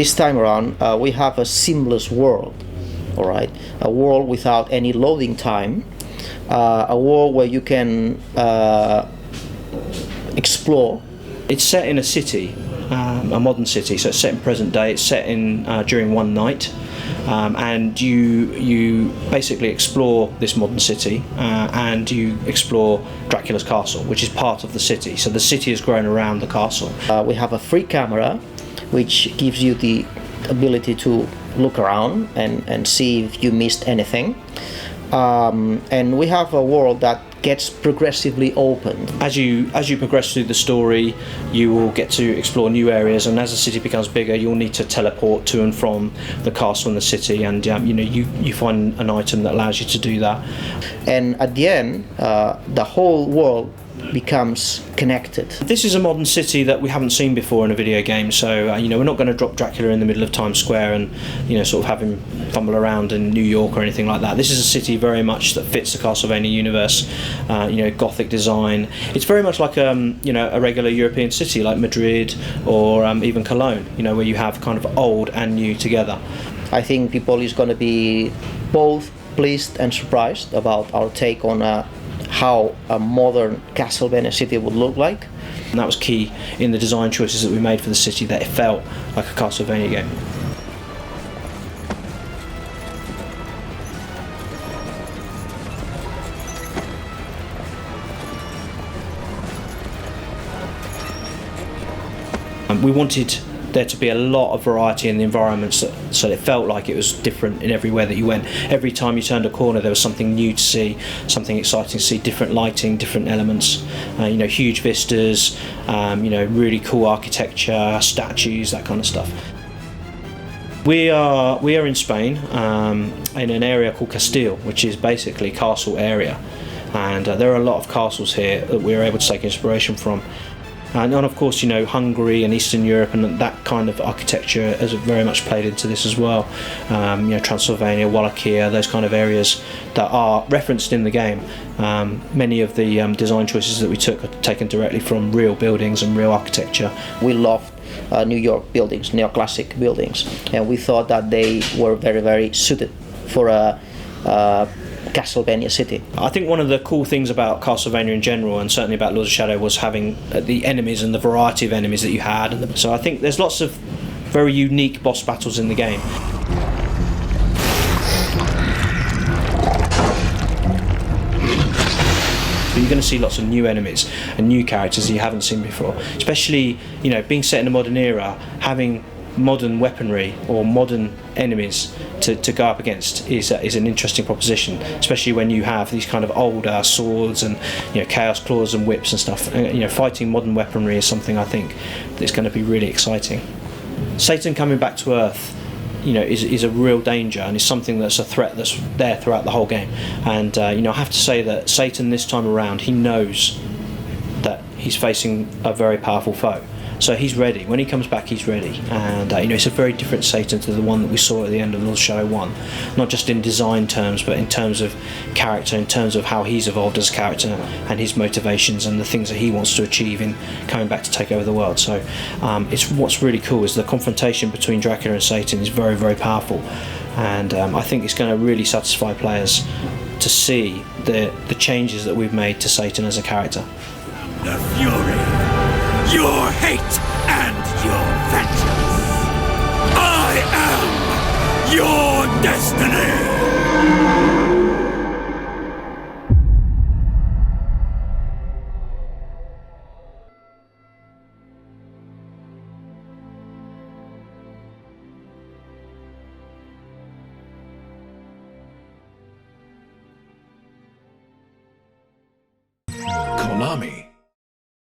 This time around, we have a seamless world, all right? A world without any loading time, a world where you can explore. It's set in a city, a modern city, so it's set in present day. It's set in during one night, and you basically explore this modern city, and you explore Dracula's castle, which is part of the city. So the city has grown around the castle. We have a free camera, which gives you the ability to look around and see if you missed anything. And we have a world that gets progressively opened. As you progress through the story, you will get to explore new areas, and as the city becomes bigger, you'll need to teleport to and from the castle and the city, and you find an item that allows you to do that. And at the end, the whole world becomes connected. This is a modern city that we haven't seen before in a video game, so we're not going to drop Dracula in the middle of Times Square and sort of have him fumble around in New York or anything like that. This is a city very much that fits the Castlevania universe. Gothic design. It's very much like a regular European city like Madrid or even Cologne, where you have kind of old and new together. I think people is going to be both pleased and surprised about our take on how a modern Castlevania city would look like. And that was key in the design choices that we made for the city, that it felt like a Castlevania game. We wanted there to be a lot of variety in the environments, so it felt like it was different in everywhere that you went. Every time you turned a corner there was something new to see, something exciting to see, different lighting, different elements, huge vistas, really cool architecture, statues, that kind of stuff. We are in Spain, in an area called Castile, which is basically castle area, and there are a lot of castles here that we were able to take inspiration from. And of course, Hungary and Eastern Europe and that kind of architecture has very much played into this as well. Transylvania, Wallachia, those kind of areas that are referenced in the game. Many of the design choices that we took are taken directly from real buildings and real architecture. We loved New York buildings, neoclassic buildings, and we thought that they were very, very suited for a Castlevania city. I think one of the cool things about Castlevania in general, and certainly about Lords of Shadow, was having the enemies and the variety of enemies that you had. So I think there's lots of very unique boss battles in the game. But you're going to see lots of new enemies and new characters that you haven't seen before. Especially, being set in a modern era, having modern weaponry or modern enemies to go up against is an interesting proposition, especially when you have these kind of older swords and chaos claws and whips and stuff. Fighting modern weaponry is something I think that's going to be really exciting. Satan coming back to Earth is a real danger, and is something that's a threat that's there throughout the whole game. And I have to say that Satan this time around, he knows that he's facing a very powerful foe. So he's ready. When he comes back, he's ready. And it's a very different Satan to the one that we saw at the end of Lords of Shadow 1. Not just in design terms, but in terms of character, in terms of how he's evolved as a character and his motivations and the things that he wants to achieve in coming back to take over the world. So what's really cool is the confrontation between Dracula and Satan is very, very powerful. And I think it's going to really satisfy players to see the changes that we've made to Satan as a character. The fury, your hate, and your vengeance. I am your destiny! Konami.